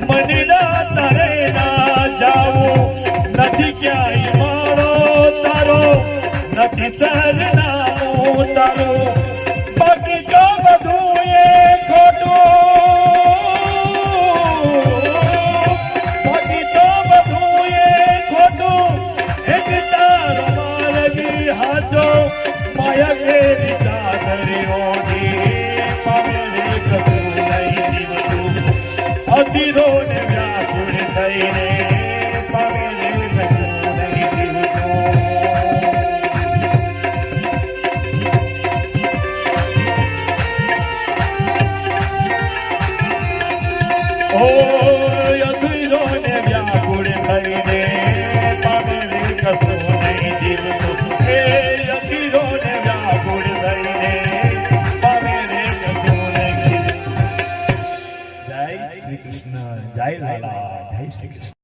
મનીના તારે ના જાવું નથી ક્યાંય મારો તારો નથી સરનામું તારું બાકી તો બધું એ ખોટું બાકી તો બધું એ ખોટું એક તારો મારવી હાચો માયા કેરી ચાદરીઓની પામે કશું નહીં દીવતું અધીરો ને વ્યાકુળ થઈને પામે કશું નહીં દીવતું અધીરો ને વ્યાકુળ થઈને પામે કશું નહીં દીવતું એ અધીરો ને વ્યાકુળ થઈને પામે કશું નહીં. જય શ્રી કૃષ્ણ, જય લાલા, જય શ્રી કૃષ્ણ.